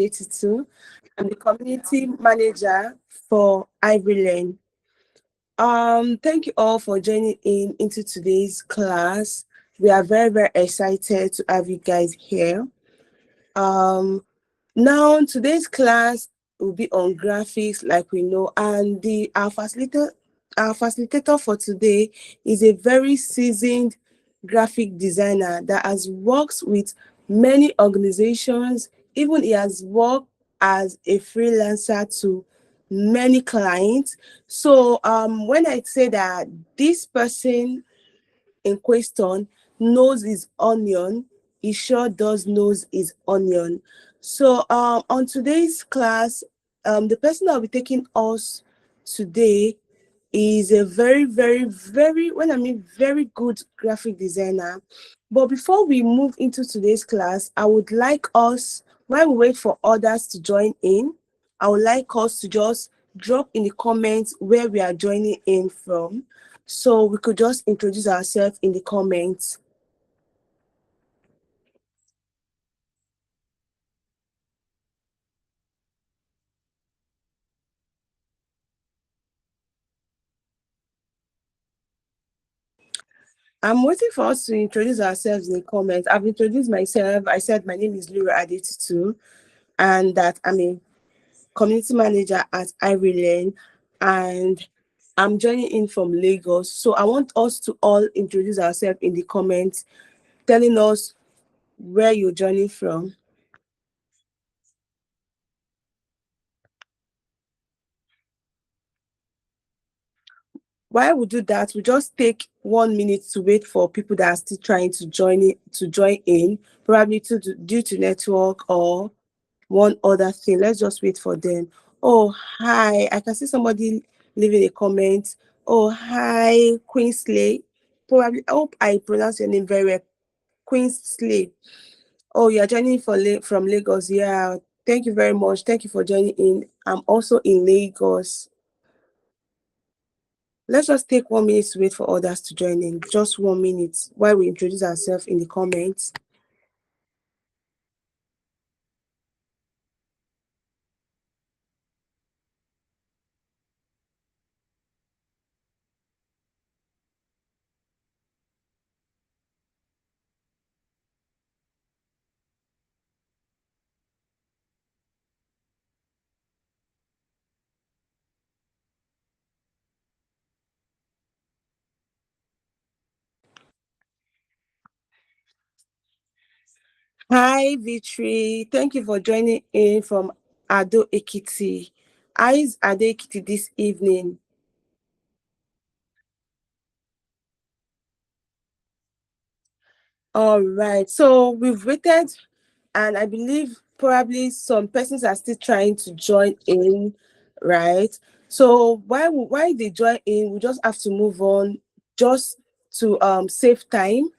82. I'm the community manager for Ivory Lane. Thank you all for joining in into today's class. We are very, very excited to have you guys here. Now today's class will be on graphics, like we know, and our facilitator for today is a very seasoned graphic designer that has worked with many organizations. Even he has worked as a freelancer to many clients. So when I say that this person in question knows his onion, he sure does knows his onion. So on today's class, the person that will be taking us today is a very, very, very, when I mean very good graphic designer. But before we move into today's class, I would like us, while we wait for others to join in, I would like us to just drop in the comments where we are joining in from. So we could just introduce ourselves in the comments. I'm waiting for us to introduce ourselves in the comments. I've introduced myself. I said my name is Lura Adetitu and that I'm a community manager at Ivory Lane, and I'm joining in from Lagos. So I want us to all introduce ourselves in the comments, telling us where you're joining from. While we do that, we just take 1 minute to wait for people that are still trying to join in, probably due to network or one other thing. Let's just wait for them. Oh, hi. I can see somebody leaving a comment. Oh, hi, Queensley. Probably, I hope I pronounce your name very well. Queensley. Oh, you're joining from Lagos. Yeah. Thank you very much. Thank you for joining in. I'm also in Lagos. Let's just take 1 minute to wait for others to join in. Just 1 minute while we introduce ourselves in the comments. Hi, Vitri. Thank you for joining in from Ado Ekiti. How is Ado Ekiti this evening? All right. So we've waited, and I believe probably some persons are still trying to join in, right? So why they join in, we just have to move on just to save time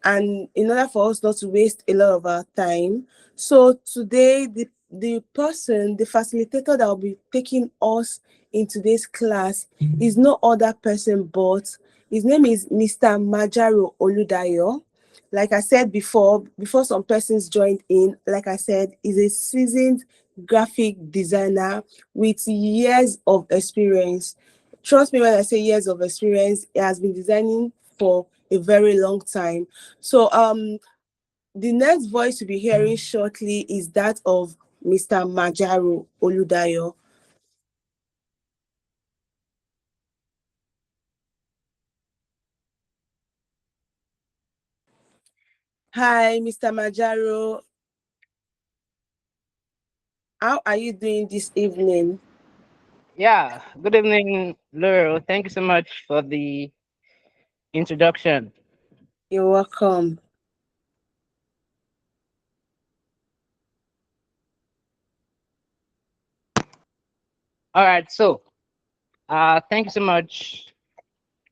and in order for us not to waste a lot of our time. So today, the facilitator that will be taking us in today's class is no other person but his name is Mr. Majaro Oludayo. Like I said before some persons joined in, like I said, is a seasoned graphic designer with years of experience. Trust me when I say years of experience, he has been designing for a very long time. So the next voice you'll be hearing shortly is that of Mr. Majaro Oludayo. Hi, Mr. Majaro. How are you doing this evening? Yeah, good evening, Luro. Thank you so much for the introduction. You're welcome. All right, so thank you so much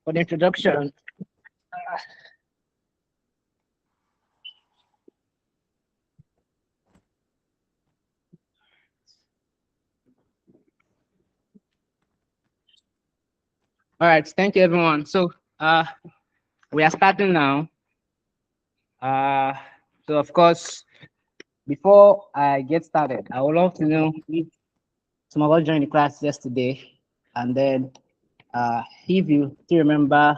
for the introduction. All right, thank you, everyone. So we are starting now. Uh, so of course, before I get started, I would love to know if some of us joined the class yesterday, and then if you still remember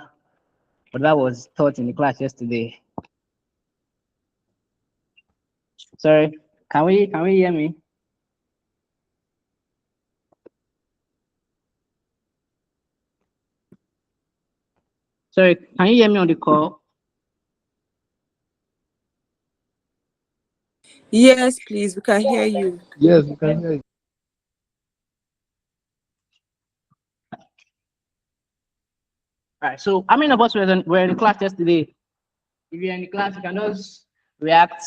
what that was taught in the class yesterday. Sorry, can we hear me? Sorry, can you hear me on the call? Yes, please, we can hear you. Yes, we can hear you. All right. So how many of us were in the class yesterday? If you're in the class, you can just react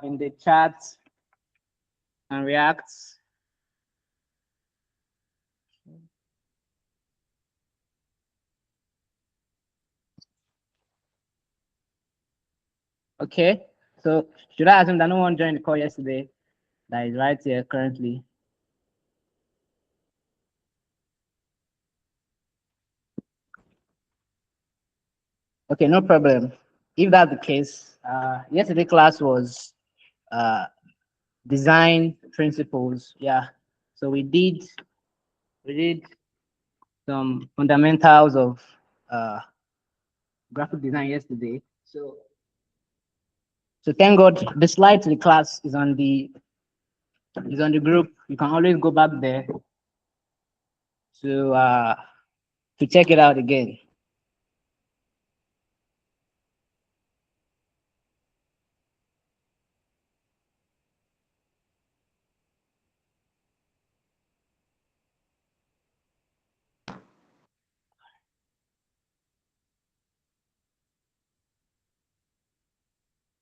in the chat and react. Okay. So should I assume that no one joined the call yesterday that is right here currently? Okay, no problem. If that's the case, yesterday class was uh, design principles. Yeah. So we did some fundamentals of uh, graphic design yesterday. So thank God the slide to the class is on the group. You can always go back there to check it out again.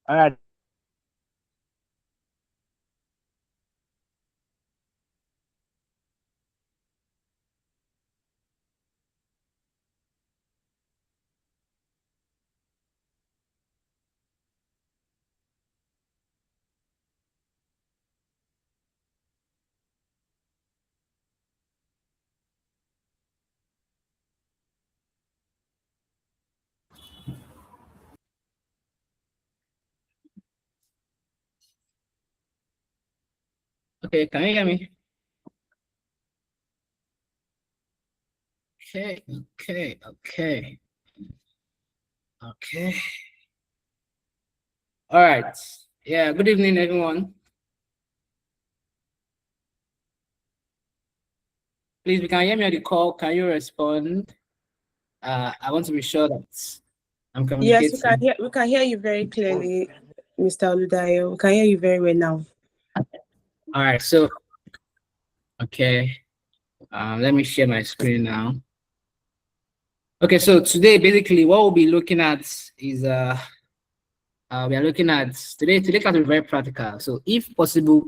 All right. Okay, can you hear me? Okay. All right. Yeah, good evening, everyone. Please, if you can hear me on the call, can you respond? I want to be sure that I'm Yes, communicating. we can hear you very clearly, Mr. Oludayo. We can hear you very well now. All right, so, okay. Let me share my screen now. Okay, so today, basically, what we'll be looking at is, we are looking at, today class will be very practical. So if possible,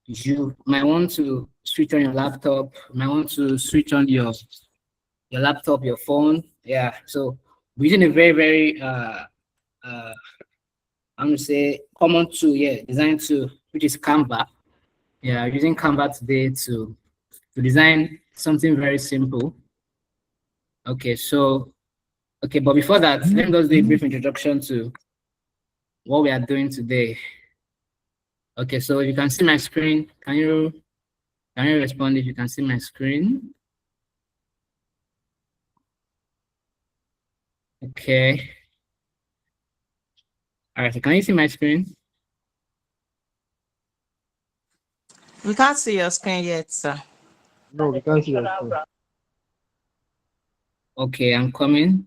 you might want to switch on your laptop, you might want to switch on your laptop, your phone. Yeah, so we're using a very, I'm gonna say common tool, yeah, design tool, which is Canva. Yeah, using Canva today to design something very simple. Okay, so but before that, let me just do a brief introduction to what we are doing today. Okay, so you can see my screen. Can you respond if you can see my screen? Okay. All right, so can you see my screen? We can't see your screen yet, sir. No, we can't see your screen. Okay, I'm coming.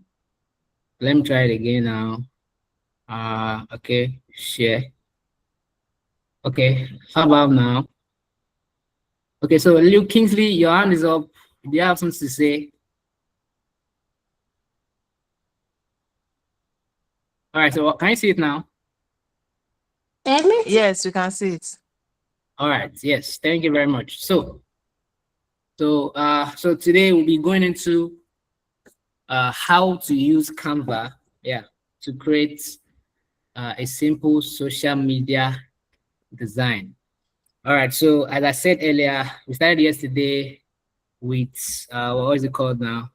Let me try it again now. Okay, share. Okay, how about now? Okay, so Luke Kingsley, your hand is up. Do you have something to say? All right, so can you see it now? Yes, we can see it. All right, yes, thank you very much. So today we'll be going into how to use Canva, yeah, to create a simple social media design. All right, so as I said earlier, we started yesterday with what is it called now?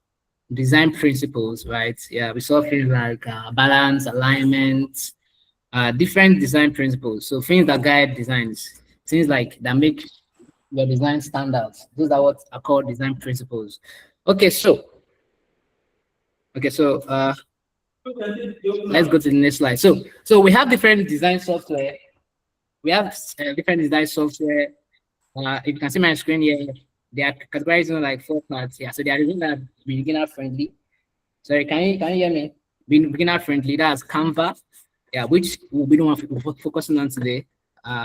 Design principles, right? Yeah, we saw things like balance, alignment, different design principles. So things that guide designs, things like that make your design stand out. Those are what are called design principles. Okay, so let's go to the next slide. So we have different design software. We have different design software. If you can see my screen here, they are categorized in like 4 parts. Yeah, so they are beginner friendly. Sorry, can you hear me? Beginner friendly. That's Canva. Yeah, which we don't want to focusing on today.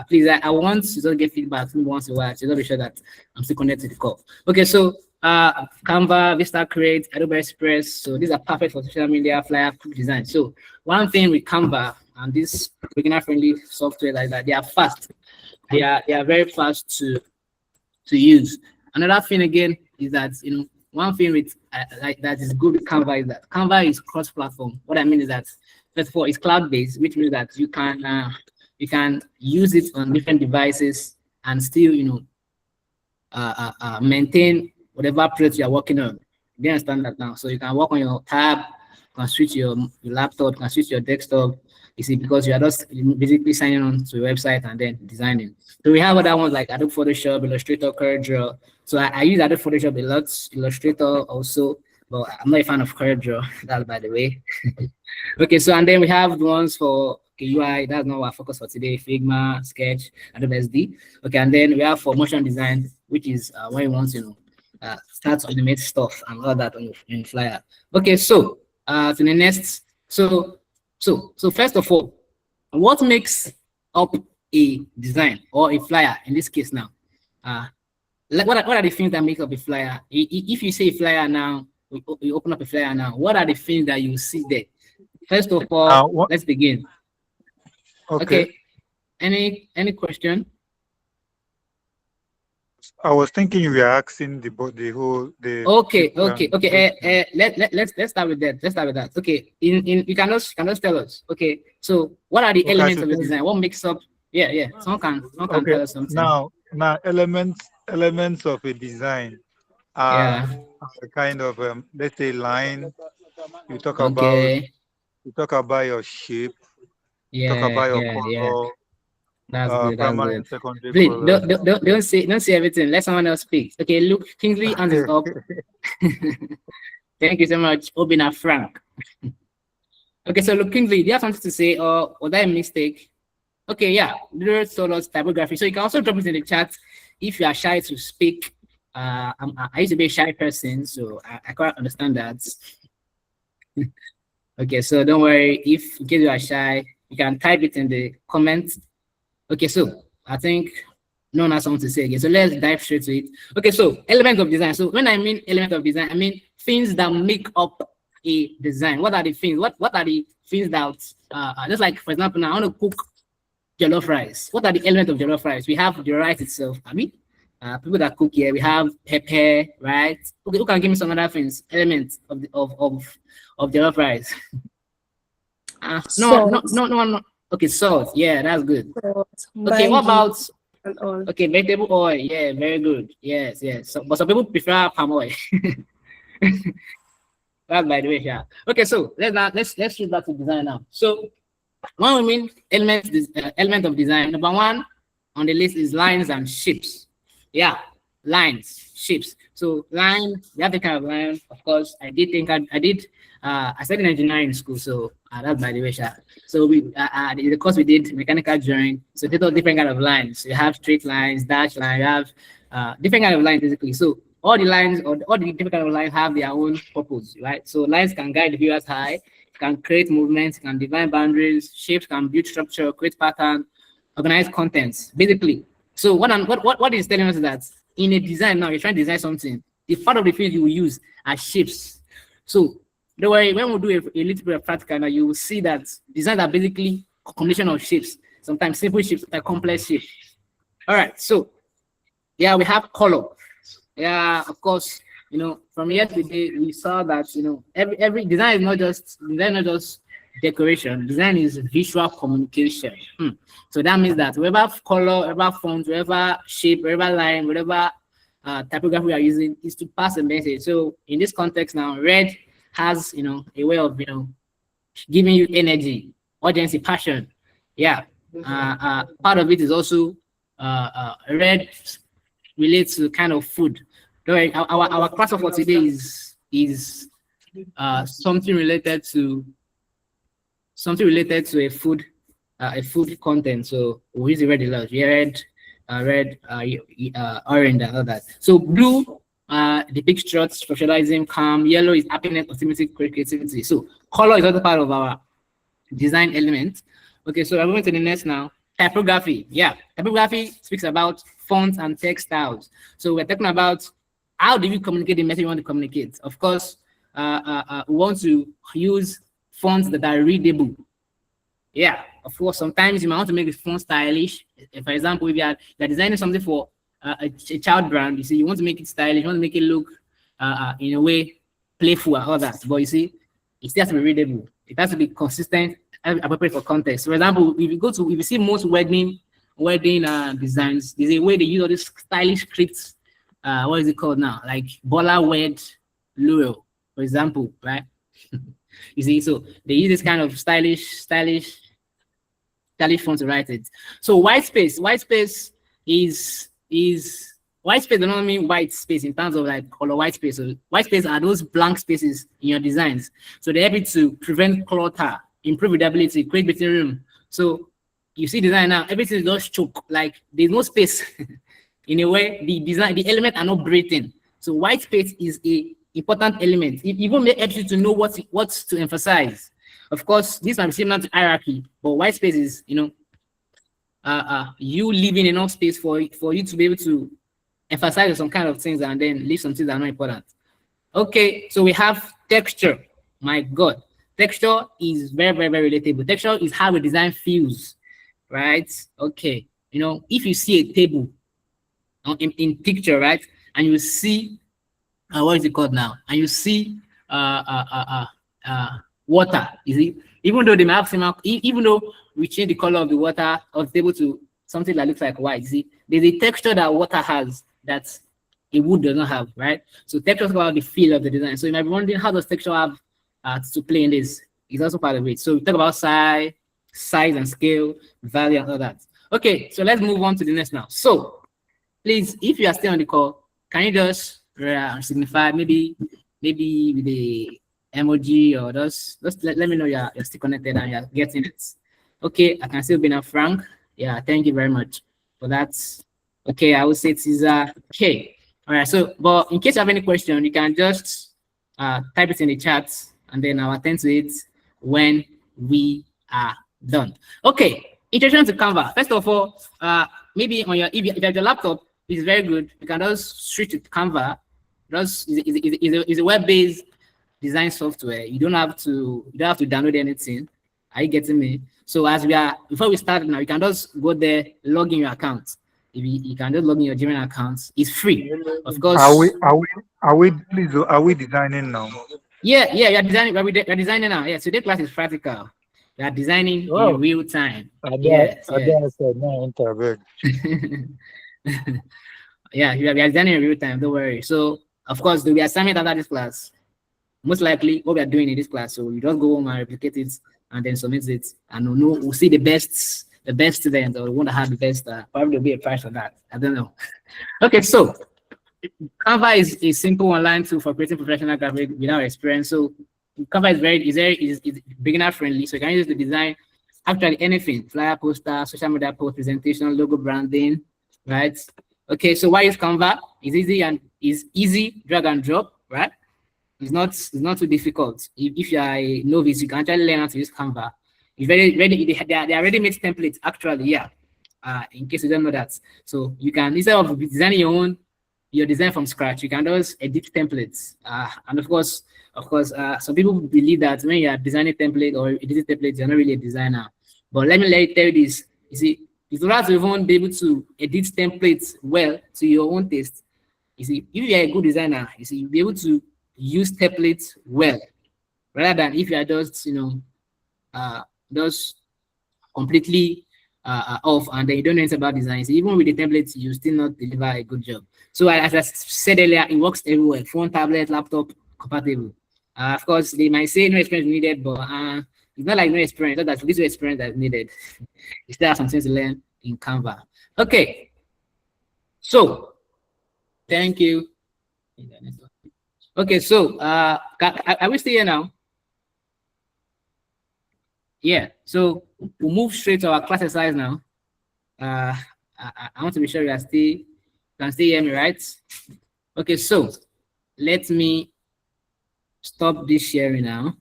Please, I want to just get feedback once in a while to be sure that I'm still connected to the call. Okay, so Canva, Vista Create, Adobe Express. So these are perfect for social media, flyer, quick design. So one thing with Canva and this beginner-friendly software like that, they are fast. They are very fast to use. Another thing again is that one thing with like that is good with Canva is that Canva is cross-platform. What I mean is that first of all, it's cloud-based, which means that you can use it on different devices and still maintain whatever project you are working on. You understand that now? So you can work on your tab, you can switch your laptop, you can switch your desktop. You see, because you are just basically signing on to a website and then designing. So we have other ones like Adobe Photoshop, Illustrator, CorelDRAW. So I use Adobe Photoshop a lot, Illustrator also, but I'm not a fan of CorelDRAW. That's by the way. Okay, so and then we have the ones for UI. That's not our focus for today. Figma, Sketch, Adobe SD. Okay, and then we have for motion design, which is when you want to start to animate stuff and all that on your flyer. Okay, so to the next. So first of all, what makes up a design or a flyer in this case now? What are the things that make up a flyer? If you say a flyer now, you open up a flyer now, what are the things that you see there? First of all, let's begin. Okay. Any question? I was thinking you were asking the whole. Okay. Let's start with that. Okay. You can just tell us. Okay. So what are the elements of the design? What makes up? Yeah. Someone can tell us something. Now elements of a design are kind of let's say line. You talk about your shape. Talk about your color. That's good. Primary and secondary. Please don't say everything. Let someone else speak. Okay, look, Kingsley hands is up. Thank you so much, Obina Frank. Okay, so look, Kingsley, do you have something to say, or was that a mistake? Okay, yeah, Solos typography. So you can also drop it in the chat if you are shy to speak. I used to be a shy person, so I quite understand that. Okay, so don't worry. If in case you are shy, you can type it in the comments. Okay, so I think no one has something to say again. So let's dive straight to it. Okay, so element of design. So when I mean element of design, I mean things that make up a design. What are the things? What are the things that just like for example, now I want to cook jollof rice. What are the elements of jollof rice? We have the rice itself. I mean, people that cook here, we have pepper, right? Okay, who can give me some other things? Elements of jollof rice. No. Okay, salt. Yeah, that's good. Okay, what about vegetable oil? Yeah, very good. Yes. So, but some people prefer palm oil. That's by the way, yeah. Okay, so let's shift back to design now. So when we mean element of design, number one on the list is lines and shapes. Yeah, lines, shapes. So line, we have the kind of line. Of course, I studied engineering in school, so that's by the way, Sha. So the course we did mechanical drawing. So they all different kind of lines. You have straight lines, dash line. You have different kind of lines basically. So all the lines or all the different kind of lines have their own purpose, right? So lines can guide the viewers high, can create movements, can define boundaries. Shapes can build structure, create pattern, organize contents, basically. So what is telling us is that in a design now, you're trying to design something. The part of the field you will use are shapes. So don't worry, when we do a little bit of practical now, you will see that designs are basically a combination of shapes, sometimes simple shapes, sometimes complex shapes. All right, so yeah, we have color. Yeah, of course, from yesterday we saw that every design is not just decoration. Design is visual communication. So that means that whatever color, whatever font, whatever shape, whatever line, whatever typography we are using is to pass a message. So in this context now, red has a way of giving you energy, urgency, passion. Yeah. Part of it is also red relates to kind of food. Our class for today is something related to a food content. So we use the red a lot. Red, orange, and all that. So blue depicts trust, socializing, calm. Yellow is happiness, optimism, creativity. So color is also part of our design element. Okay, so I'm going to the next now. Typography. Yeah, typography speaks about fonts and text styles. So we're talking about how do you communicate the message you want to communicate. Of course, we want to use fonts that are readable. Yeah, of course, sometimes you might want to make the font stylish. For example, if you're designing something for a child brand, you see, you want to make it stylish, you want to make it look in a way playful and all that. But you see, it still has to be readable. It has to be consistent and appropriate for context. For example, if you see most wedding designs, there's a way they use all these stylish scripts. What is it called now? Like Bola Wed Luro, for example, right? You see, so they use this kind of stylish font to write it. So white space does not mean white space in terms of like color white space. So white space are those blank spaces in your designs. So they help you to prevent clutter, improve readability, create breathing room. So you see design now, everything is just choke, like there's no space. In a way, the elements are not breathing. So white space is a important element. It even helps you to know what to emphasize. Of course, this might be similar to hierarchy, but white space is, you leaving enough space for you to be able to emphasize some kind of things and then leave some things that are not important. Okay, so we have texture. My God, texture is very, very, very relatable. Texture is how a design feels, right? Okay, if you see a table in picture, right, and you see what is it called now? And you see water, you see, even though they may have similar, even though we change the color of the water of the table to something that looks like white, you see, there's a texture that water has that a wood does not have, right? So texture is about the feel of the design. So you might be wondering, how does texture have to play in this? It's also part of it. So we talk about size and scale, value, and all that. Okay, so let's move on to the next now. So please, if you are still on the call, can you just signify maybe with the emoji, or just let me know you're still connected and you're getting it. Okay, I can still be now Frank. Yeah, thank you very much for that. Okay, I would say it is okay. All right, so but in case you have any question, you can just type it in the chat and then I'll attend to it when we are done. Okay, introduction to Canva. First of all, maybe on your if you have your laptop, it's very good. You can just switch to Canva. It's a web-based design software. You don't have to download anything. Are you getting me? So before we start now, you can just go there, log in your account. If you can just log in your Gmail account, it's free. Of course. Are we designing now? Yeah, you're designing. We're designing now. Yeah, today class is practical. We are designing in real time. Yes. Yeah, we are designing in real time. Don't worry. So of course, there'll be assignment after this class. Most likely, what we are doing in this class. So we just go home and replicate it and then submit it, and we'll see the best student, or we want to have the best. Probably there'll be a price for that. I don't know. Okay, so Canva is a simple online tool for creating professional graphic without experience. So Canva is beginner friendly. So you can use it to design actually anything: flyer, poster, social media post, presentation, logo, branding, right? Okay, so why use Canva? It's easy, drag and drop, right? It's not too difficult. If you are a novice, you can actually learn how to use Canva. It's very ready. They are ready-made templates, actually. Yeah. In case you don't know that, so you can, instead of designing your design from scratch, you can just edit templates. And of course, some people believe that when you are designing template or editing templates, you're not really a designer. But let me tell you this. You see, if you have to even be able to edit templates well to your own taste, you see, if you are a good designer, you see, you'll be able to use templates well, rather than if you are just just completely off and then you don't know anything about design. So even with the templates, you still not deliver a good job. So as I said earlier, it works everywhere: phone, tablet, laptop, compatible. Of course, they might say no experience needed, but it's not like no experience, not that little experience that's needed. You still have some things to learn in Canva. Okay. So thank you. Okay, so are we still here now? Yeah, so we'll move straight to our class exercise now. I want to be sure you are still can still hear me, right? Okay, so let me stop this sharing now,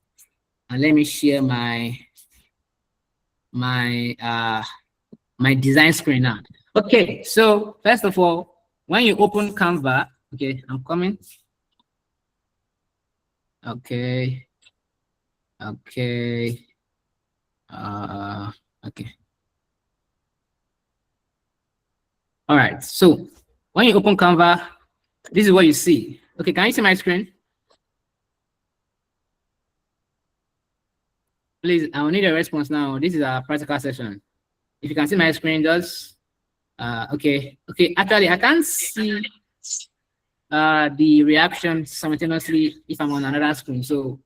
and let me share my design screen now. Okay, so first of all, when you open Canva, okay, I'm coming. Okay. Okay. Okay. All right. So when you open Canva, this is what you see. Okay, can you see my screen? Please, I will need a response now. This is our practical session. If you can see my screen, just okay. Okay, actually, I can't see the reaction simultaneously if I'm on another screen. So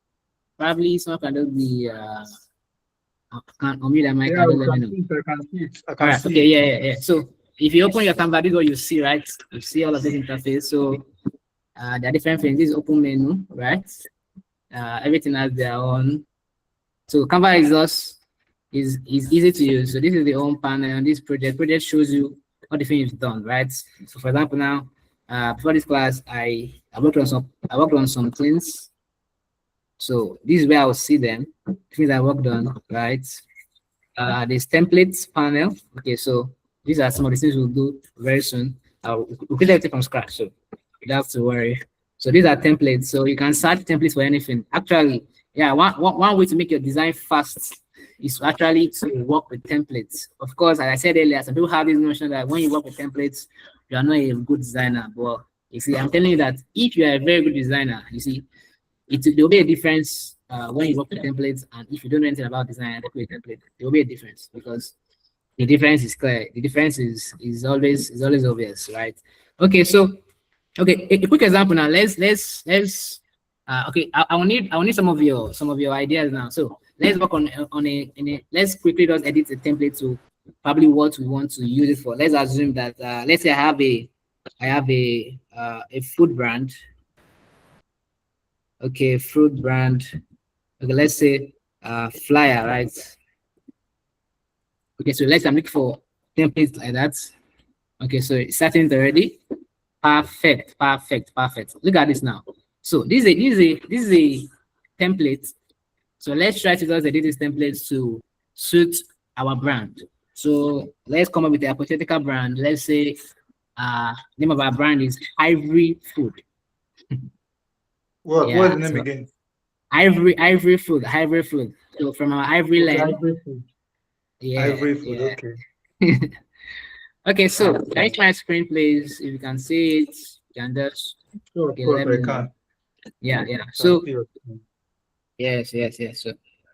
probably someone can just be I can't unmute the mic. Yeah, Let me know. I can see it. I All can right. see Okay. it. Yeah. So if you open your Canva, this is what you see, right? You see all of this interface. So there are different things. This is open menu, right? Everything has their own. So Canva is easy to use. So this is the home panel, and this project shows you what the thing is done, right? So for example, now before this class, I worked on some things. So this is where I will see them, things I worked on, right? This templates panel. Okay, so these are some of the things we'll do very soon. We'll create everything from scratch, so you don't have to worry. So these are templates, so you can search templates for anything. Actually, yeah, one way to make your design fast is actually to work with templates. Of course, as I said earlier, some people have this notion that when you work with templates, you are not a good designer. But you see, I'm telling you that if you are a very good designer, you see, there will be a difference when you work with templates, and if you don't know anything about design and work with templates, there will be a difference, because the difference is clear. The difference is always obvious, right? Okay, so okay, a quick example now. Let's okay, I will need some of your ideas now. So let's work on a let's quickly just edit the template to probably what we want to use it for. Let's assume that let's say I have a food brand. Okay, fruit brand. Okay, let's say flyer, right? Okay, so I'm looking for templates like that. Okay, so it's starting already. Perfect. Look at this now. So this is a template. So let's try to just edit this template to suit our brand. So let's come up with a hypothetical brand. Let's say name of our brand is Ivory Food. What? Yeah, What's the name so again? Ivory Food. So from our ivory land. Ivory Food. Yeah. Ivory Food. Yeah. Okay. Okay, so can you my screen, please? If you can see it, you can just Sure, okay, of course let me I know. can. Yeah. Can So see it. yes.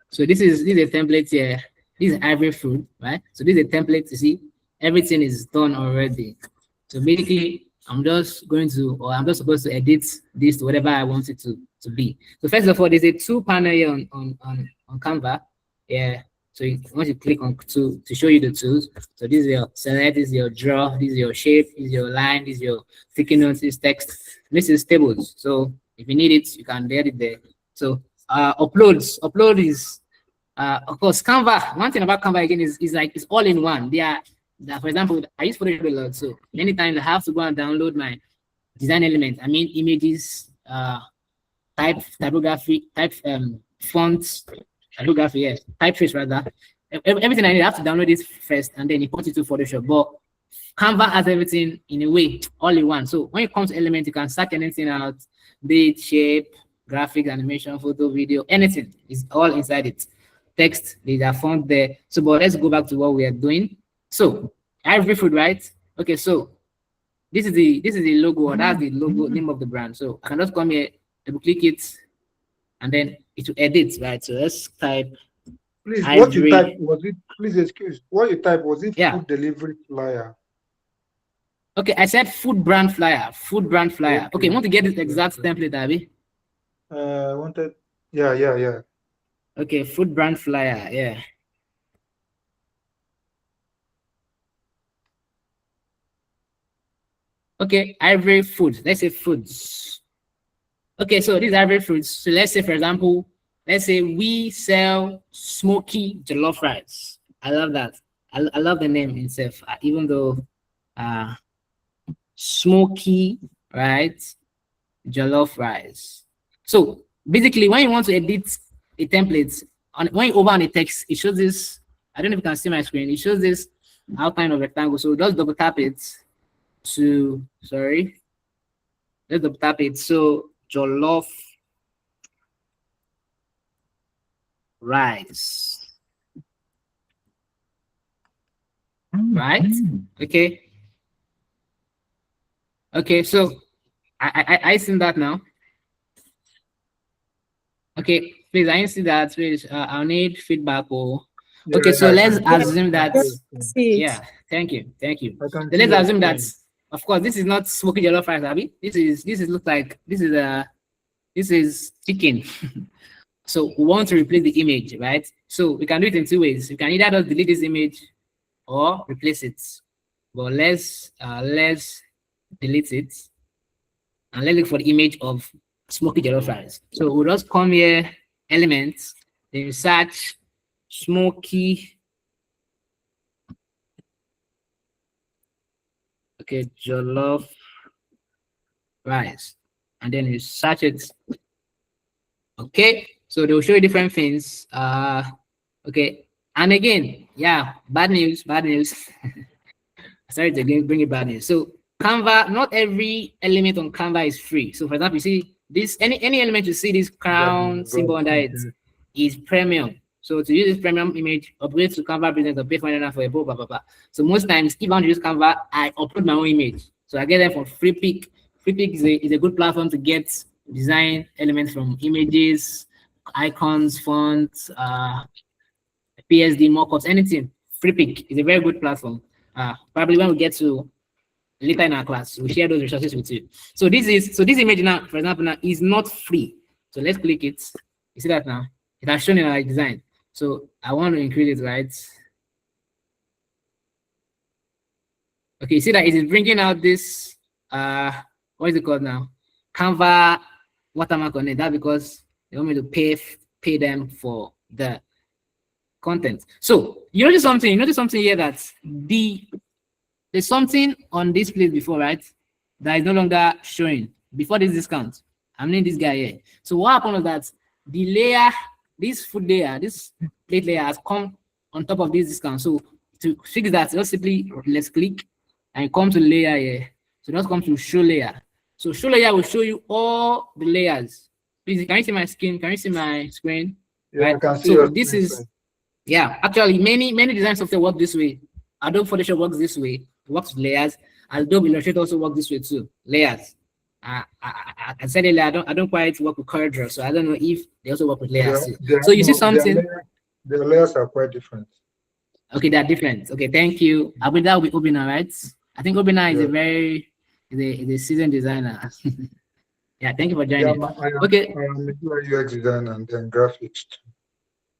So this is a template here. This is Ivory Food, right? So this is a template. You see, everything is done already. So basically, I'm just supposed to edit this to whatever I want it to be. So first of all, there's a tool panel here on Canva. Yeah. So once you click on to show you the tools. So this is your select, this is your draw, this is your shape, this is your line, this is your sticky notes, this is text, this is tables. So if you need it, you can get it there. So upload is of course Canva. One thing about Canva again is like it's all in one. For example, I use Photoshop a lot, so many times I have to go and download my design element. I mean images, typography, fonts, typography, yes, typeface rather. Everything I need, I have to download it first and then import it to Photoshop. But Canva has everything in a way, all in one. So when it comes to elements, you can search anything out, be it shape, graphics, animation, photo, video, anything is all inside it. Text, there's a font there. So, but let's go back to what we are doing. So, Ivory Food, right? Okay, so this is the logo, or that's the logo name of the brand. So I can just come here, double click it, and then it will edit, right? So let's type. Please, Ivory. what you type was it? Please excuse. What you type was it? Yeah. Food delivery flyer. Okay, I said food brand flyer. Food brand flyer. Okay, Okay. want to get this exact template, Abby? Wanted. Yeah. Okay, food brand flyer. Yeah. Okay, Ivory Foods. Let's say foods. Okay, so these Ivory Foods. So let's say, for example, let's say we sell smoky jollof rice. I love that. I love the name itself, even though smoky, right? Jollof rice. So basically, when you want to edit a template, when you over on the text, it shows this. I don't know if you can see my screen. It shows this outline of rectangle. So just double tap it to, sorry, let's double tap it. So jollof rice, right? Okay. Okay, so I seen that now. Okay, please, I see that. Please, I'll need feedback. Or okay, so let's assume that. See it. Yeah, thank you. I can So see let's your assume that, screen. of course, this is not smoky jollof rice, Abby. This is look like this is chicken. So we want to replace the image, right? So we can do it in two ways. You can either just delete this image or replace it. But let's delete it and let's look for the image of smoky jollof rice. So we'll just come here, elements, then search smoky. Okay, jollof rice, and then you search it. Okay, so they'll show you different things. Okay, and again, yeah, bad news. Sorry to again bring it bad news. So Canva, not every element on Canva is free. So for example, you see this any element you see this crown symbol under it is premium. So to use this premium image, upgrade to Canva Business or pay $500 for a blah, blah, blah, blah. So most times, if I want to use Canva, I upload my own image. So I get them from Freepik. Freepik is a good platform to get design elements from images, icons, fonts, PSD, mockups, anything. Freepik is a very good platform. Probably when we get to later in our class, we'll share those resources with you. So this image now, for example, now is not free. So let's click it. You see that now? It has shown in our design. So I want to increase it, right? Okay, you see that it is bringing out this, what is it called now? Canva watermark on it. That's because they want me to pay them for the content. So you notice something here that there's something on this place before, right? That is no longer showing before this discount. I'm in this guy here. So what happened was that the layer, this food layer, this plate layer has come on top of this discount. So to fix that, just simply let's click and come to layer here. So just come to show layer. So show layer will show you all the layers. Please, can you see my screen? Can you see my screen? Yeah, right? I can see so your this screen, is sir. yeah, actually many design software work this way. Adobe Photoshop works this way, it works with layers. Adobe Illustrator also works this way too, layers. I said earlier, I don't quite work with CorelDRAW, so I don't know if they also work with layers too. So you see something. The layers are quite different. Okay, they're different. Okay, thank you. I believe that will be Obina, right? I think Obina is is a seasoned designer. Yeah, thank you for joining. Okay. I'm a UX designer and then graphics too.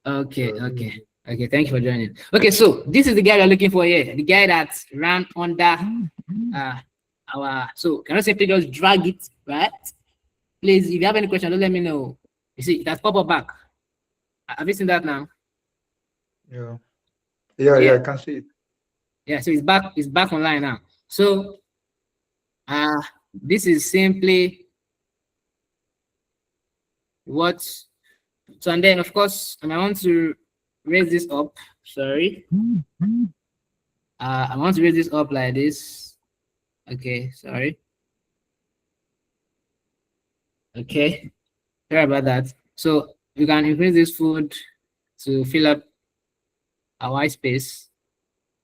Okay, okay, thank you for joining. Okay, so this is the guy we're looking for here, the guy that ran under our, so can I simply just drag it, right? Please, if you have any question, don't let me know. You see, it has popped up back. Have you seen that now? Yeah, I can see it. Yeah, so it's back online now. So this is simply what, so and then of course, and I want to raise this up. Sorry. I want to raise this up like this. Okay, sorry. Okay, sorry about that. So we can increase this food to fill up our white space.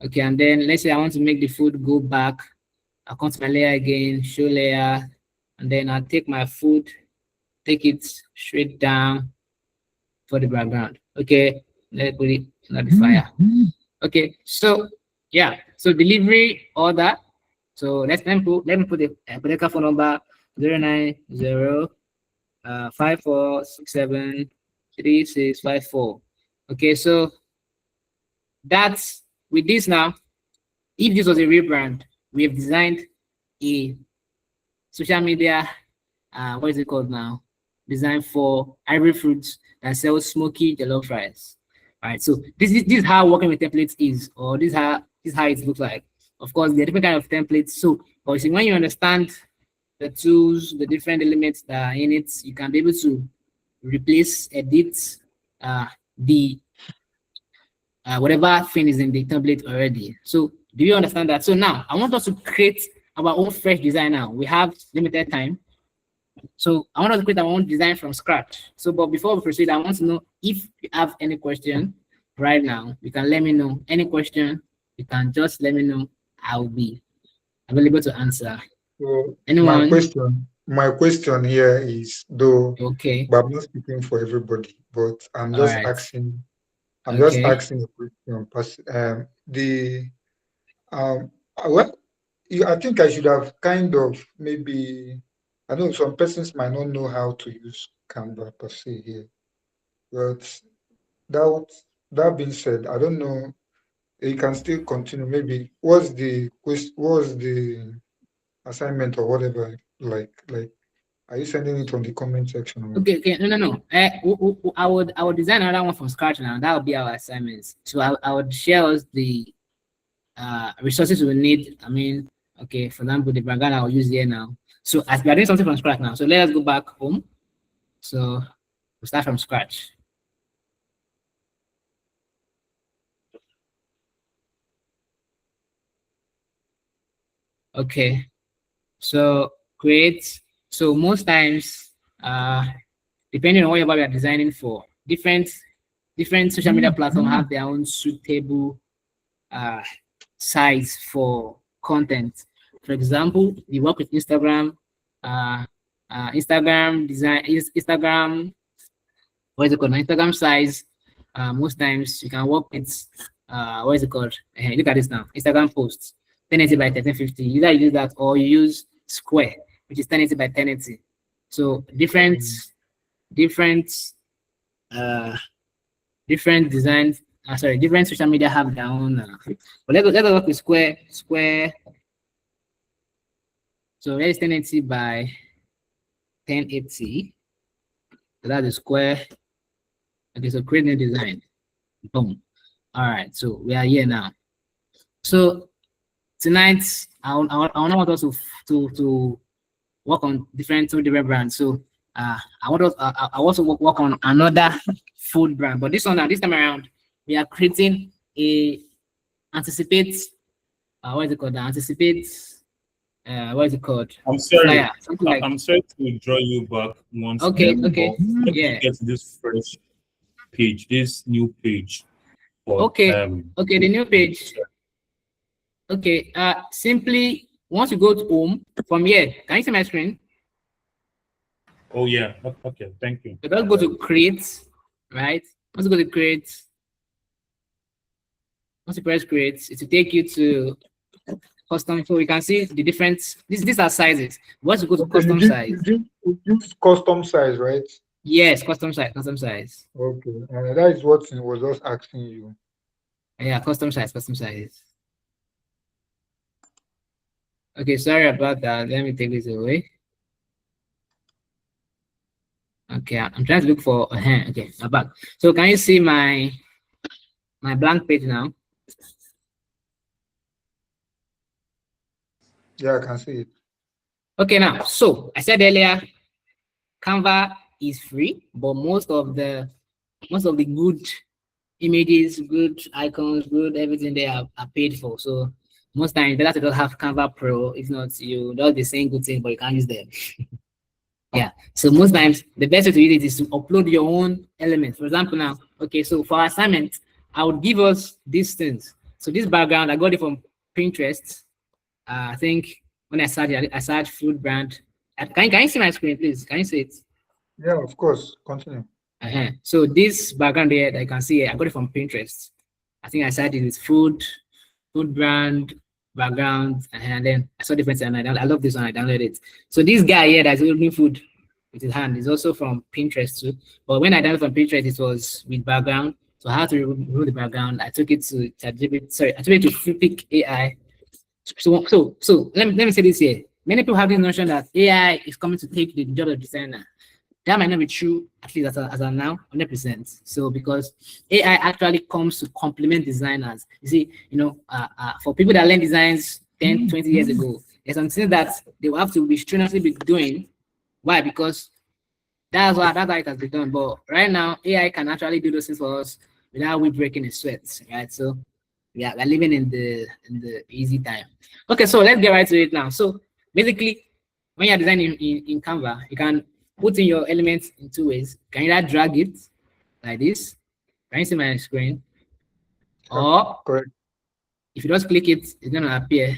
Okay, and then let's say I want to make the food go back. I'll come to my layer again, show layer, and then I'll take my food, take it straight down for the background. Okay, let's put it under the fire. Okay, so yeah, so delivery order. So let me put the phone number 090 5467 3654. Okay, so that's with this now. If this was a real brand, we have designed a social media, what is it called now? Design for Ivory Fruits that sells smoky jollof rice. All right, so this is how working with templates is, or this is how it looks like. Of course, there are different kind of templates. So, but see, when you understand the tools, the different elements that are in it, you can be able to replace, edit the whatever thing is in the template already. So do you understand that? So now I want us to create our own fresh design now. We have limited time. So I want us to create our own design from scratch. So, but before we proceed, I want to know if you have any question right now. You can let me know. Any question, you can just let me know. I'll be available to answer. So Anyone? my question here is, though, Okay. but I'm not speaking for everybody, but I'm All just right. asking. I'm Okay. just asking a question. Well, I think I should have kind of maybe. I know some persons might not know how to use Canva per se here, but that being said, I don't know. You can still continue. Maybe what's the assignment or whatever? Like, are you sending it on the comment section? Or? Okay. No. I would design another one from scratch now. That would be our assignments. So I would share us the resources we need. I mean, okay, for example, the background I'll use here now. So as we are doing something from scratch now, so let us go back home. So we'll start from scratch. Okay, so create. So most times, depending on whatever we are designing for, different social media platforms have their own suitable size for content. For example, we work with Instagram, Instagram design, Instagram, what is it called? Instagram size. Most times you can work with what is it called? Look at this now. Instagram posts 1080 by 1350. You either use that or you use Square, which is 1080 by 1080. So different designs. Sorry, different social media have their own. But let's work with Square. So let's 1080 by 1080. So that's the Square. Okay, so create new design. Boom. All right, so we are here now. So tonight, I want us to work on different brands. So I want to work on another food brand, but this time around, we are creating a anticipate. What is it called? What is it called? I'm sorry. Flyer, something like. I'm sorry to draw you back once. Okay. Yeah. Get this fresh page, this new page. For, okay, the new page. Okay, simply once you go to home from here, can you see my screen? Oh yeah, okay, thank you. So let's go to create, right? Once you go to create, once you press create, it will take you to custom. So we can see the different. These are sizes. Once you go to custom size, you use custom size, right? Yes, custom size. Okay, that is what he was just asking you. Yeah, custom size. Okay, sorry about that. Let me take this away. Okay, I'm trying to look for. Okay, I'm back. So can you see my blank page now? Yeah, I can see it. Okay, now, so I said earlier, Canva is free, but most of the good images, good icons, good everything they are paid for. So most times better to just have Canva Pro. If not, you just the same good thing, but you can't use them. Yeah. So most times the best way to use it is to upload your own elements. For example, now, okay, so for our assignment, I would give us these things. So this background, I got it from Pinterest. I think when I search food brand. Can you see my screen, please? Can you see it? Yeah, of course. Continue. So this background here that you can see here, I got it from Pinterest. I think I started with food brand background, and then I saw different and I love this one. I downloaded it. So this guy here that's holding food, with his hand. It's also from Pinterest too. But when I done it from Pinterest, it was with background. So I had to remove the background. I took it to ChatGPT. Sorry, I took it to Flippik AI. So let me say this here. Many people have this notion that AI is coming to take the job of designer. That might not be true, at least as of now, 100%. So because AI actually comes to complement designers. You see, for people that learn designs 10, 20 years ago, there's something that they will have to be strenuously be doing. Why? Because that's how it has been done. But right now, AI can actually do those things for us without we breaking a sweat, right? So yeah, we're living in the easy time. Okay, so let's get right to it now. So basically, when you're designing in Canva, you can put in your elements in two ways. You can either drag it like this. Can you see my screen? Or Correct. if you just click it, it's gonna appear.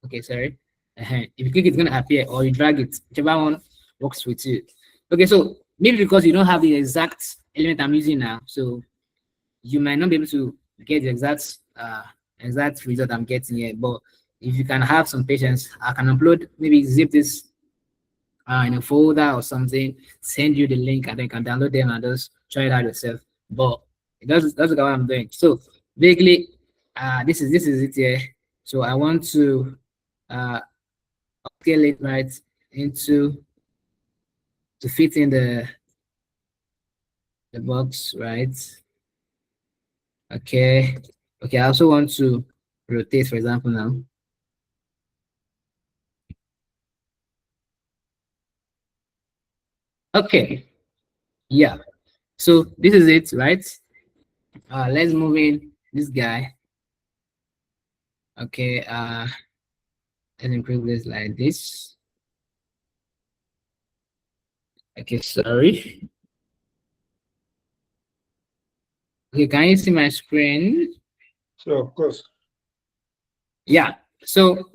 Okay, sorry. If you click it's gonna appear, or you drag it, whichever one works with you. Okay, so maybe because you don't have the exact element I'm using now, so you might not be able to get the exact result I'm getting here. But if you can have some patience, I can upload, maybe zip this in a folder or something, send you the link, and then you can download them and just try it out yourself. But that's what I'm doing. So basically, this is it here. So I want to scale it right into to fit in the box, right? Okay. I also want to rotate, for example, now. Okay. Yeah. So this is it, right? Let's move in this guy. Okay. Let's improve this like this. Okay, sorry. Okay, can you see my screen? So of course. Yeah. So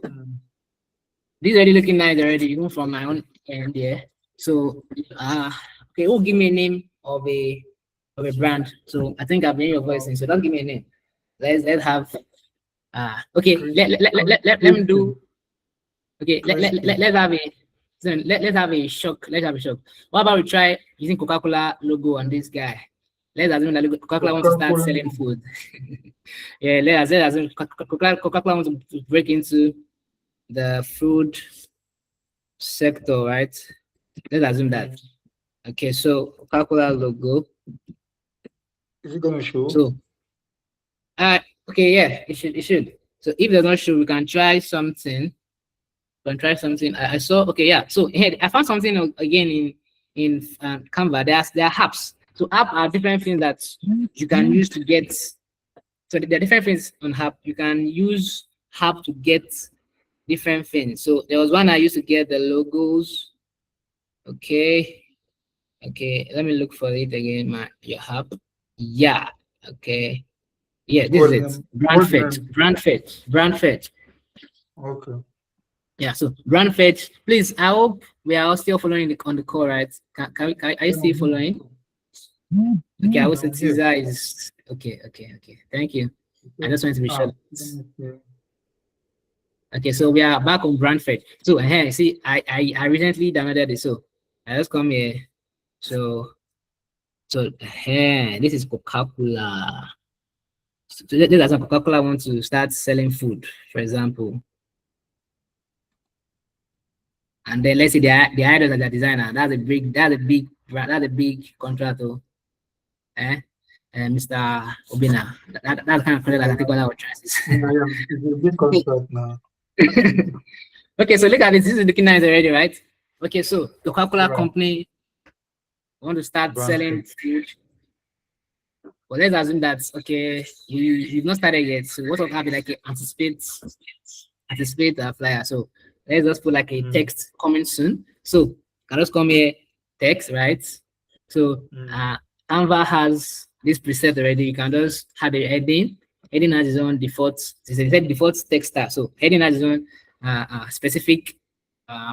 this is already looking nice already, even from my own end here. So okay, who give me a name of a brand? So I think I've been your voice in, so don't give me a name. Let's have okay, let me do okay, let's have a let's have a shock. What about we try using Coca-Cola logo on this guy? Let's assume that Coca-Cola wants to start selling food. Yeah, let's assume Coca-Cola wants to break into the food sector, right? Let's assume that. Okay, so Coca-Cola logo. Is it gonna show? So okay, yeah, it should. So if it does not show, we can try something. I saw, okay, yeah. So here I found something again in Canva. There are apps. So apps are different things that you can use to get. So there are different things on app. You can use app to get different things. So there was one I used to get the logos. Okay. Let me look for it again. Your app. Yeah. Okay. Yeah, this is it. Brand Fetch. Okay. Yeah, so brand fetch. Please, I hope we are all still following on the call, right? Are you still following? Okay, I will say Caesar is okay. Thank you. I just want to be sure. Okay, so we are back on brand fetch. So here, see, I recently downloaded it. So I just come here. So here, this is Coca-Cola. So this is Coca-Cola wants to start selling food, for example. And then let's say the idols of the designer. That's a big contractor. Mr. Obina. That's the kind of contract that I think all our choices. It's a big contract now. Okay, so look at this. This is looking nice already, right? Okay, so the Coca-Cola company want to start selling food. Well, let's assume that okay, you've not started yet. So what will happen? Like anticipate the flyer. So let's just put like a text coming soon. So can just come here, text, right? So Canva has this preset already. You can just have a heading. Heading has its own default. It's a default text style. So heading has its own specific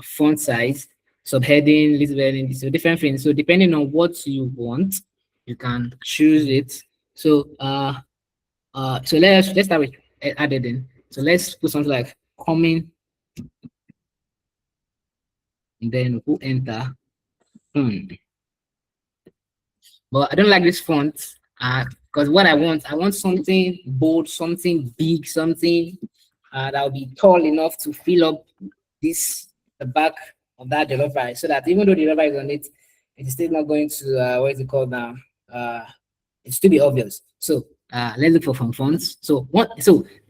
font size, subheading, list heading, so different things. So depending on what you want, you can choose it. So so let's start with adding. So let's put something like coming. And then we'll enter. But I don't like this font. Because what I want something bold, something big, something that will be tall enough to fill up the back of that jollof rice, so that even though the jollof rice is on it, it's still not going to what is it called now? It still be obvious. So let's look for some fonts. So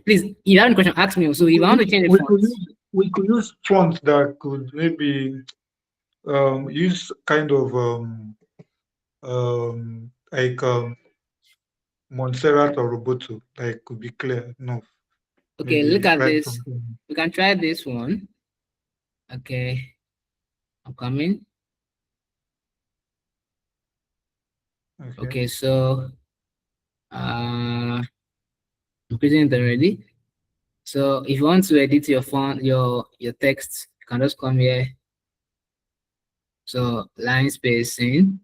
please, if you have any question, ask me. So if I want to change the fonts, we could use fonts that could maybe use kind of like Montserrat or Roboto, like could be clear enough. okay, Maybe look at write this. something. We can try this one. Okay, I'm coming. Okay, so I'm putting it already. So if you want to edit your font, your text, you can just come here. So line spacing,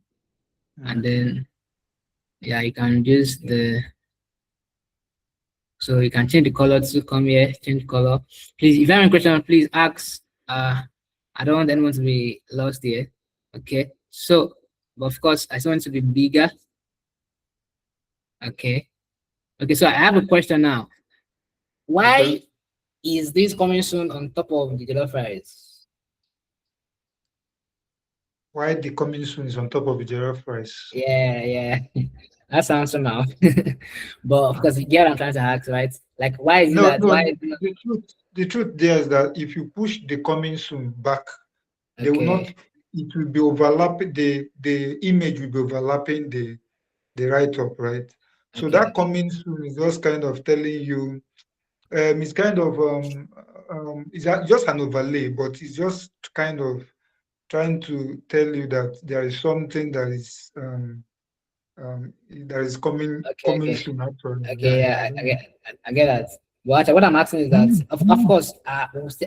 and then yeah, you can use so you can change the color to come here, change color. Please, if you have any question, please ask. I don't want anyone to be lost here. Okay, so but of course I just want it to be bigger. Okay, so I have a question now. Why is this coming soon on top of the jollof rice? Why the coming soon is on top of the jollof rice? Yeah. That sounds somehow. But of course, you get what I'm trying to ask, right? Like, why is it that? Why is it not? The truth there is that if you push the coming soon back, they will not. It will be overlapping. The image will be overlapping the write-up, right? So that coming soon is just kind of telling you, it's kind of it's just an overlay, but it's just kind of trying to tell you that there is something that is coming soon. Actually, I get that. But what I'm asking is that, of course,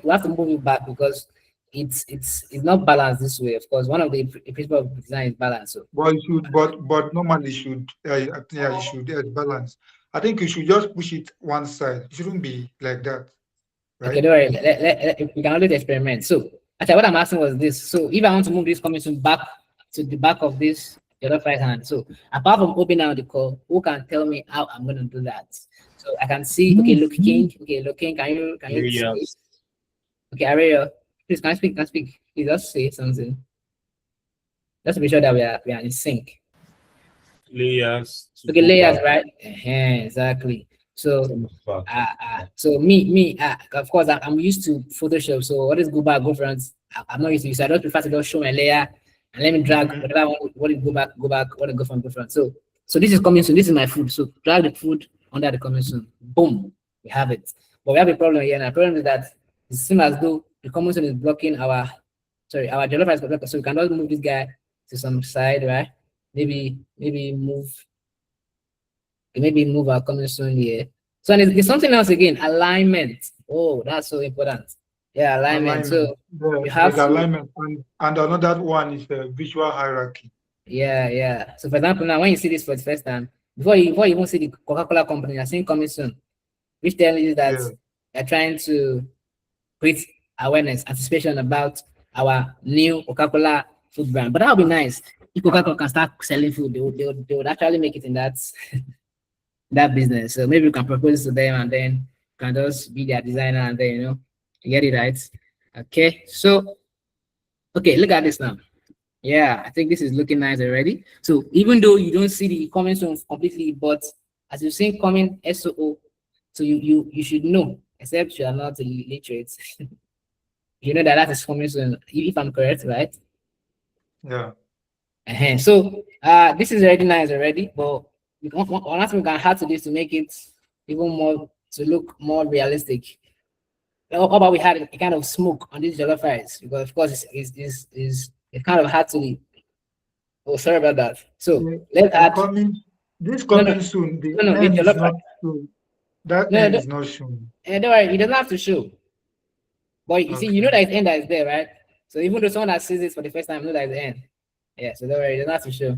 we have to move it back because it's not balanced this way. Of course, one of the principles of design is balance. So, but normally should you should balance. I think you should just push it one side. It shouldn't be like that. Right? Okay, don't worry. We can always experiment. So, actually, what I'm asking was this. So, if I want to move this commission back to the back of this jollof rice hand, so apart from opening out the call, who can tell me how I'm going to do that? So I can see. Okay, looking. Can you? Yes. Okay, Ariel, please can I speak? Please just say something. Just to be sure that we are in sync. Layers. Okay, layers, right? Exactly. So, so me, of course, I'm used to Photoshop. So what is go back, go front? I'm not used to it. So I don't prefer to just show my layer and let me drag whatever I want. What is go back, what is go front, go front. So this is coming soon. This is my food. So drag the food under the coming soon. Boom, we have it. But we have a problem here. And the problem is that it seems as though the coming soon is blocking our jollof rice. So we cannot move this guy to some side, right? Maybe move our coming soon here. So there's something else again, alignment. Oh, that's so important. Yeah, alignment. So you have alignment, and another one is visual hierarchy. Yeah. So for example, now when you see this for the first time, before you even see the Coca-Cola company, you're seeing coming soon, which tells you that they're trying to create awareness, anticipation about our new Coca-Cola food brand. But that would be nice. If Coca-Cola can start selling food, they would actually make it in that business. So maybe we can propose to them and then can just be their designer and then you get it right. Okay, so look at this now. Yeah, I think this is looking nice already. So even though you don't see the comment zone completely, but as you're seeing comment SOO, so you should know, except you are not illiterate. You know that is comment zone, if I'm correct, right? Yeah. So this is already nice already, but one thing we can add to this to make it even more to look more realistic. How about we had a kind of smoke on this jollof rice, because of course it's kind of hard to leave. Oh, sorry about that. So let's add soon. The end is not shown. That end is not shown. Don't worry, it doesn't have to show. But you see, you know that it's end that is there, right? So even though someone that sees this for the first time know that it's the end. Yeah, so don't worry, it doesn't have to show.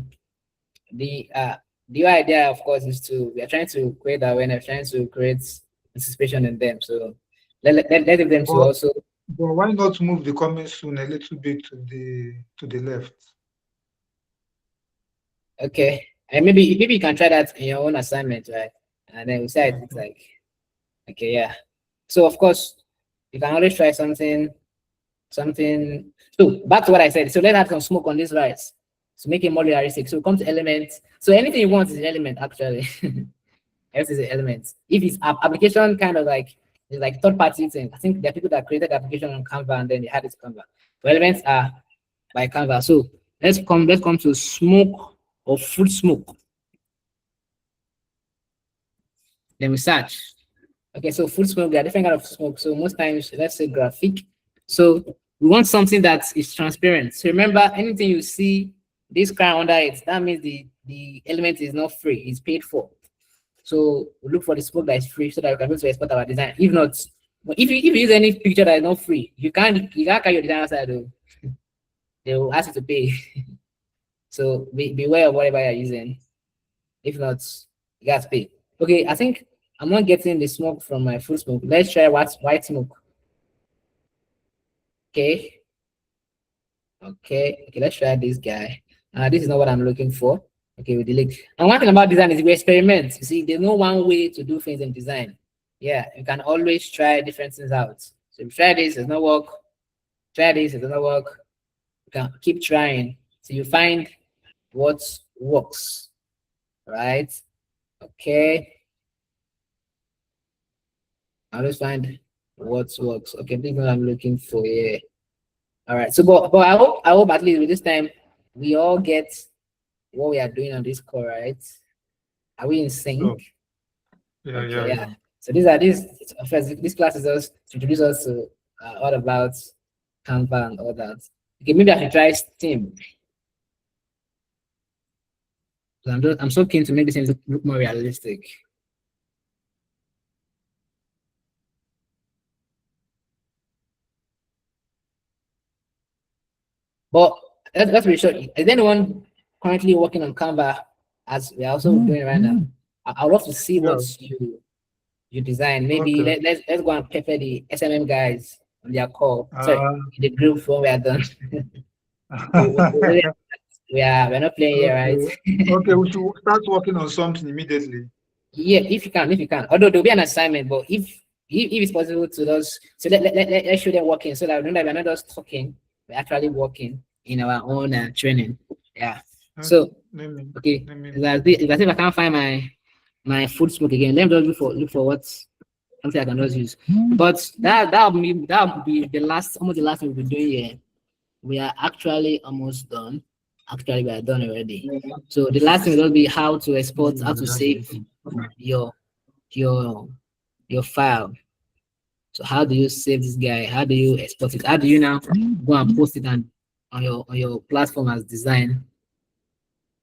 The idea, of course, is we are trying to create awareness, trying to create anticipation in them. So let them also. But why not move the comment soon a little bit to the left? Okay, and maybe you can try that in your own assignment, right? And then we say it's like, okay, yeah. So of course, you can always try something. So back to what I said. So let's add some smoke on this rice to make it more realistic. So come to elements. So anything you want is an element actually. Everything is an element. If it's application kind of like it's like third party thing. I think there are people that created the application on Canva and then they had it to Canva. So elements are by Canva. So let's come to smoke or food smoke. Then we search. Okay, so food smoke, there are different kind of smoke. So most times, let's say graphic. So we want something that is transparent. So remember, anything you see this crown under it, that means the element is not free, it's paid for. So we look for the smoke that is free so that we can be able to export our design. If not, if you use any picture that is not free, you can't carry your design outside though. They will ask you to pay. So beware of whatever you're using. If not, you got to pay. Okay, I think I'm not getting the smoke from my food smoke. Let's try white smoke. Okay. Okay, let's try this guy. This is not what I'm looking for. Okay, we delete. And one thing about design is we experiment. You see, there's no one way to do things in design. Yeah, you can always try different things out. So if you try this, it does not work. Try this, it does not work. You can keep trying. So you find what works. Right? Okay. I'll just find what works. Okay, this is what I'm looking for here. All right. So, but I hope at least with this time we all get what we are doing on this call, right? Are we in sync? Oh. Yeah. So this class is just to introduce us to all about Canva and all that. Okay, maybe I should try Steam. So I'm so keen to make this thing look more realistic. But let's be sure. Is anyone currently working on Canva as we're also doing right now? I would love to see what you design. Maybe let's go and pepper the SMM guys on their call. Sorry, in the group when we are done. We're not playing here, right? Okay, we should start working on something immediately. Yeah, if you can. Although there'll be an assignment, but if it's possible to those, so let's show them working so that we know that we're not just talking, we're actually working in our own training. Yeah. So okay, if I can't find my food smoke again, let me just look for what something I can just use. But that'll be almost the last thing we'll be doing here. We are actually almost done. Actually, we are done already. So the last thing will be how to export, how to save your file. So how do you save this guy? How do you export it? How do you now go and post it on your platform as design?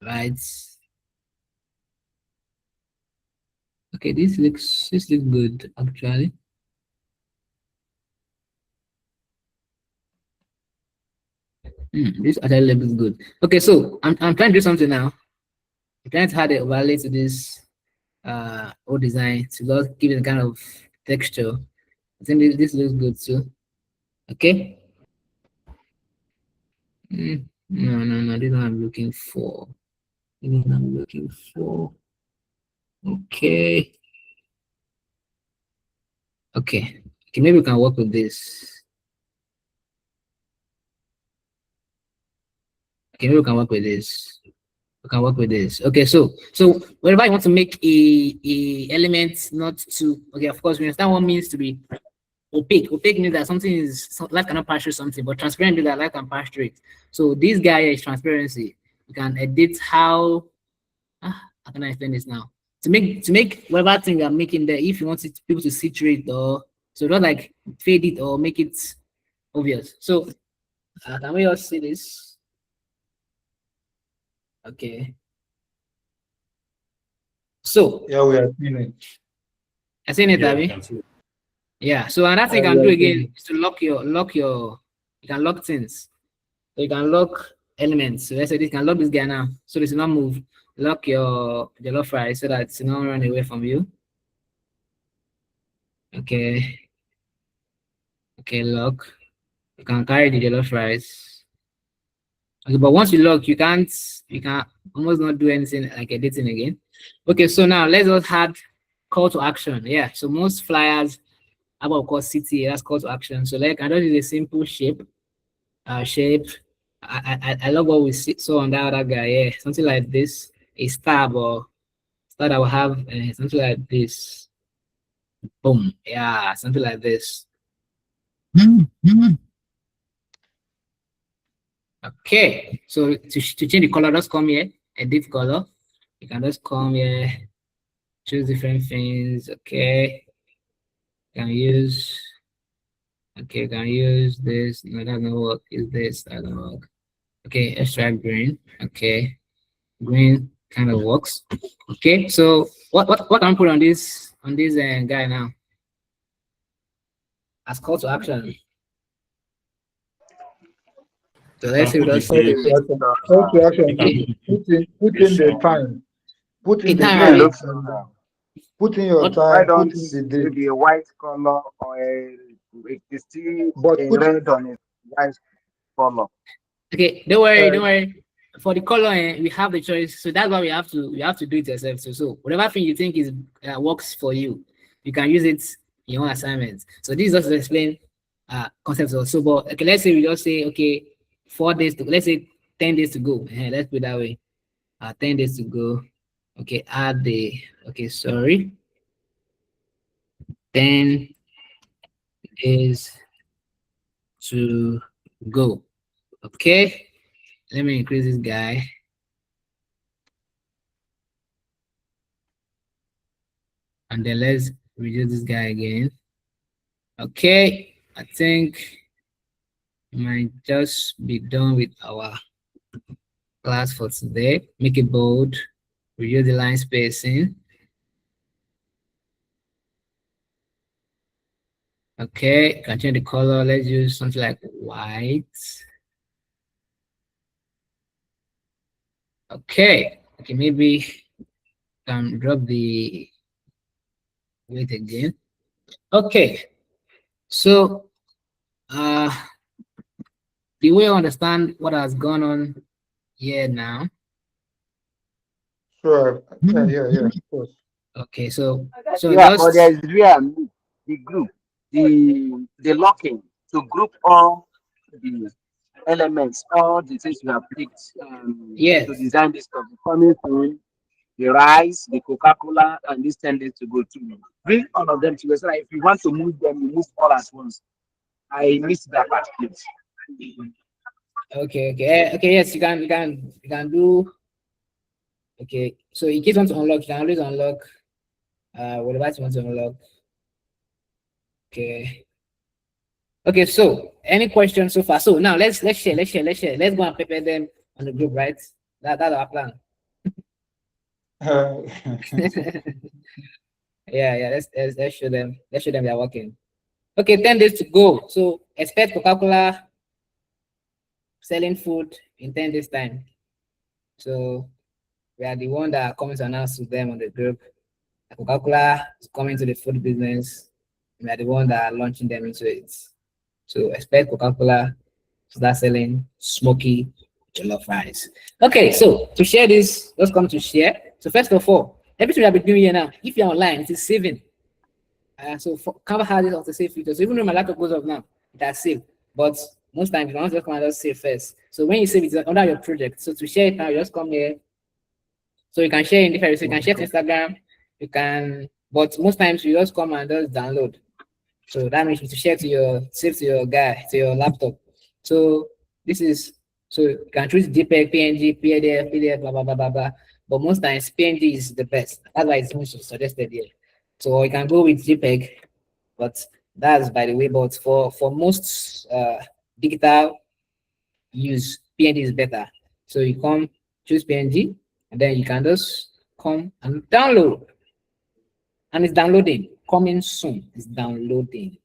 Right. Okay, this looks good actually. This actually looks good. Okay, so I'm trying to do something now. I'm trying to add a overlay to this old design to just give it a kind of texture. I think this looks good too. Okay. No, this is what I'm looking for. This is what I'm looking for. Okay. Okay, maybe we can work with this. Okay, maybe we can work with this. We can work with this. Okay, so whenever you want to make a element not to, okay, of course we understand what means to be opaque. Opaque means that something is light cannot pass through something, but transparent means that light can pass through it. So this guy is transparency. You can edit how can I explain this now? To make whatever thing you're making there, if you want people to see through it, or so don't like fade it or make it obvious. So can we all see this? Okay. So yeah, we are seeing it. I seen it, Abby. Yeah. So another thing you can do again is to lock your you can lock things. So you can lock elements. So let's say this can lock this guy now. So this will not move. Lock your jollof rice so that it's not run away from you. Okay. Okay, lock. You can carry the jollof rice. Okay, but once you log, you can almost not do anything like editing again. Okay, so now let's just add call to action. Yeah, so most flyers have of course CTA, that's call to action. So like I just use a simple shape. I love what we saw on that other guy. Yeah, something like this, a star or star that will have something like this. Boom. Yeah, something like this. Okay, so to change the color, just come here, edit color. You can just come here, choose different things. Okay, you can use. Okay, you can use this. No, that doesn't work. Is this? That doesn't work. Okay, extract green. Okay, green kind of works. Okay, so what can I put on this guy now as call to action? So let's see what else. Call to action. Put in the time. Put in In the time, time. right? Put in your What- Why time. don't Put in the date. maybe a white color or a still But a put red on a white color? Okay, don't worry, Uh, don't worry. For the color, we have the choice. So that's why we have to do it yourself. So whatever thing you think is works for you, you can use it in your assignments. So this is just to explain concepts also. But okay, let's say we just say okay, 4 days to let's say 10 days to go. Let's put it that way. 10 days to go. Okay, add the okay, sorry. 10 days to go. Okay, let me increase this guy. And then let's reduce this guy again. Okay, I think we might just be done with our class for today. Make it bold, reduce the line spacing. Okay, can change the color. Let's use something like white. Okay, maybe can drop the weight again. Okay, so do we understand what has gone on here now? sure. Yeah. Of course. Okay, so Yeah, but just there is where I mean the group, the locking to group all the elements, all the things you have picked yes. to design this stuff. The coming soon, the rice, the Coca-Cola, and this 10 days to go to bring all of them together. So that if you want to move them, you move all at once. I missed that part, please. Okay. Yes, you can do. Okay, so in case you want to unlock, you can always unlock whatever you want to unlock. Okay. Okay, so any questions so far? So now let's share. Let's go and prepare them on the group, right? That's our plan. Yeah. Let's show them. Let's show them they are working. Okay, 10 days to go. So expect Coca-Cola selling food in 10 days time. So we are the one that are coming to announce to them on the group. Coca-Cola is coming to the food business. We are the one that are launching them into it. So expect Coca-Cola to start selling smoky jollof rice. Okay, so to share this, let's come to share. So first of all, everything we have been doing here now, if you're online, it is saving. So Canva has this auto save feature. So even when my laptop goes off now, it has saved. But most times you want to come and just save first. So when you save it under your project, so to share it now, you just come here. So you can share in different. So you can share to Instagram. You can, but most times you just come and just download. So that means you to share to your save to your guy to your laptop. So this is so you can choose JPEG, PNG, PDF, blah blah blah blah blah. But most times PNG is the best. That's why it's most suggested here. So you can go with JPEG, but that's by the way. But for most digital use, PNG is better. So you come choose PNG, and then you can just come and download, and it's downloading. Coming soon. It's downloading.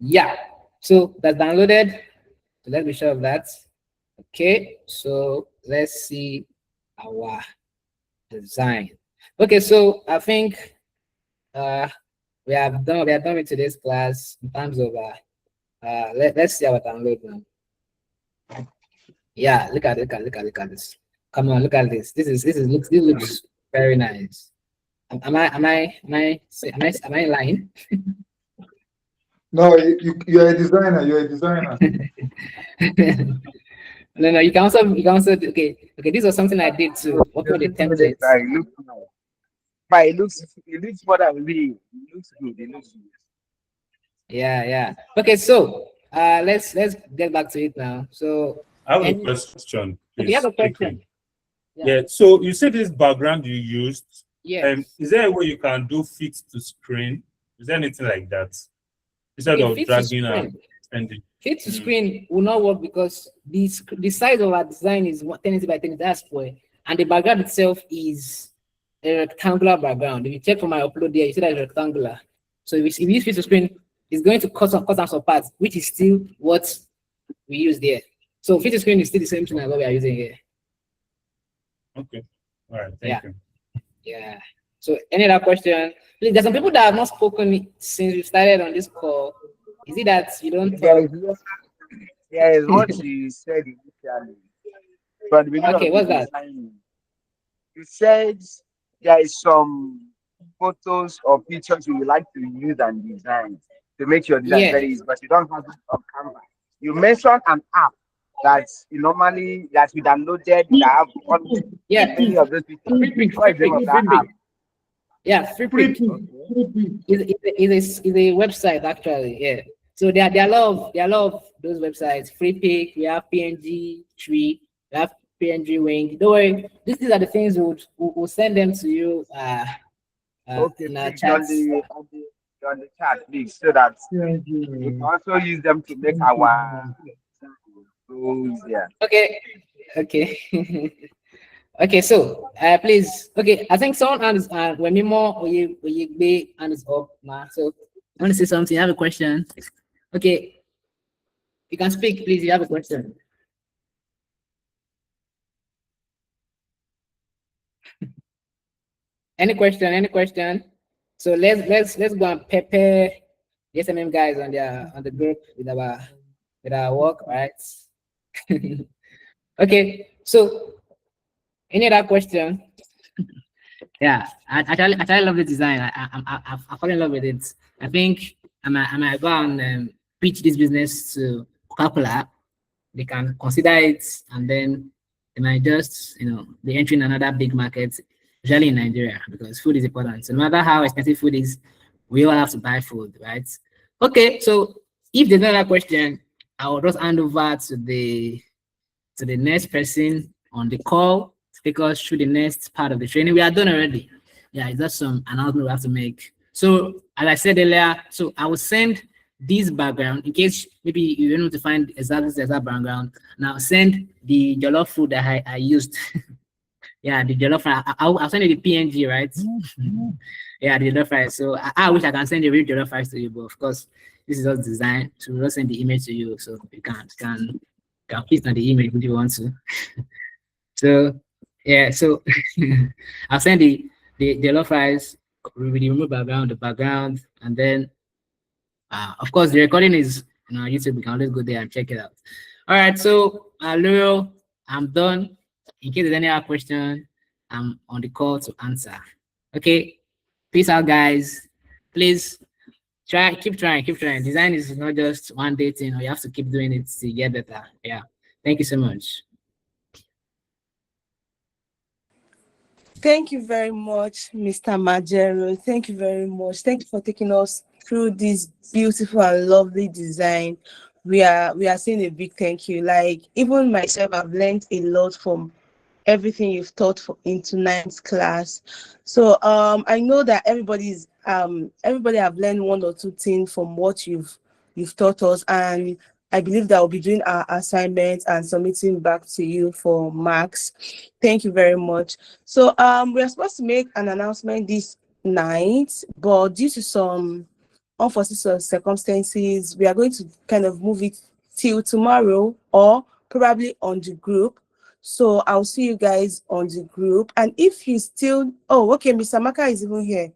Yeah. So that's downloaded. So let's be sure of that. Okay. So let's see our design. Okay. So I think we are done with today's class in terms of let's see our download now. Yeah, look at this. Come on, look at this. This looks very nice. Am I lying? No, you're a designer. You're a designer. No, you can also okay. This was something I did to work on the templates. It looks nice. But it looks more than real. It looks good. It looks good. Yeah. Okay, so let's get back to it now. So I have a question. Okay, you have a please, question. quickly. Yeah. So you said this background you used. Yes. Is there a way you can do fit to screen? Is there anything like that? Instead Okay, of fit to dragging screen. and sending. Fit to screen will not work because the size of our design is 1080 by 1080, that's square, and the background itself is a rectangular background. If you check from my upload there, you see that it's rectangular. So if you use fit to screen, it's going to cut some parts, which is still what we use there. So fit to screen is still the same thing as what we are using here. Okay. All right. Thank you. Yeah. So any other question? Please, there's some people that have not spoken since we started on this call. Is it that you don't talk? Yeah, it's what you said initially. From the beginning Okay, of what's the that? design. You said there is some photos or pictures you would like to use and design to make your design Yeah. very easy, but you don't have it on Canva. You mentioned an app that you normally that you downloaded that have Yeah. many of those pictures. Freepik. What is the name of that app? Yeah, Freepik is a website actually. Yeah. So there are a lot of those websites. Freepik, we have PNG Tree, we have PNG Wing. Don't worry, these are the things we'll send them to you. Okay, in our please, chats. on the chat, please, so that we can also use them to make our so easier. Okay. Okay, so please, okay, I think someone is when me more or you be hand is up now. So I want to say something. I have a question. Okay, you can speak, please. You have a question. Any question? So let's go and prepare the SMM guys on the group with our work, right? Okay, so any other question? Yeah, I actually love the design. I fall in love with it. I think I might go and pitch this business to Coca-Cola. They can consider it, and then they might just be entering another big market, especially in Nigeria, because food is important. So no matter how expensive food is, we all have to buy food, right? Okay, so if there's another question, I will just hand over to the next person on the call to take us through the next part of the training. We are done already. Yeah, it's just some announcement we have to make. So as I said earlier, so I will send this background in case maybe you don't know to find exactly the exact background. Now send the jollof food that I used. Yeah, the jollof fry. I'll send you the PNG, right? Yeah, the jollof fry. So I wish I can send the real jollof fries to you, but of course, this is just designed to just send the image to you, so you can click on the image if you want to. So yeah, so I'll send the jollof fries with the remove background, the background, and then of course the recording is on YouTube. You can always go there and check it out. All right, so Luro, I'm done. In case there's any other question, I'm on the call to answer. Okay, peace out, guys. Please keep trying. Design is not just one day thing, or you have to keep doing it to get better. Yeah, thank you so much. Thank you very much, Mr. Majero. Thank you very much. Thank you for taking us through this beautiful and lovely design. We are saying a big thank you. Like even myself, I've learned a lot from everything you've taught in tonight's class. So I know that everybody have learned one or two things from what you've taught us, and I believe that we'll be doing our assignments and submitting back to you for marks. Thank you very much. So we're supposed to make an announcement this night, but due to some unforeseen circumstances, we are going to kind of move it till tomorrow or probably on the group. So I'll see you guys on the group. And if you still, okay, Mr. Maka is even here.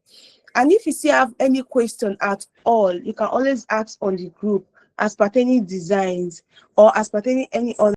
And if you still have any question at all, you can always ask on the group as pertaining designs or as pertaining any other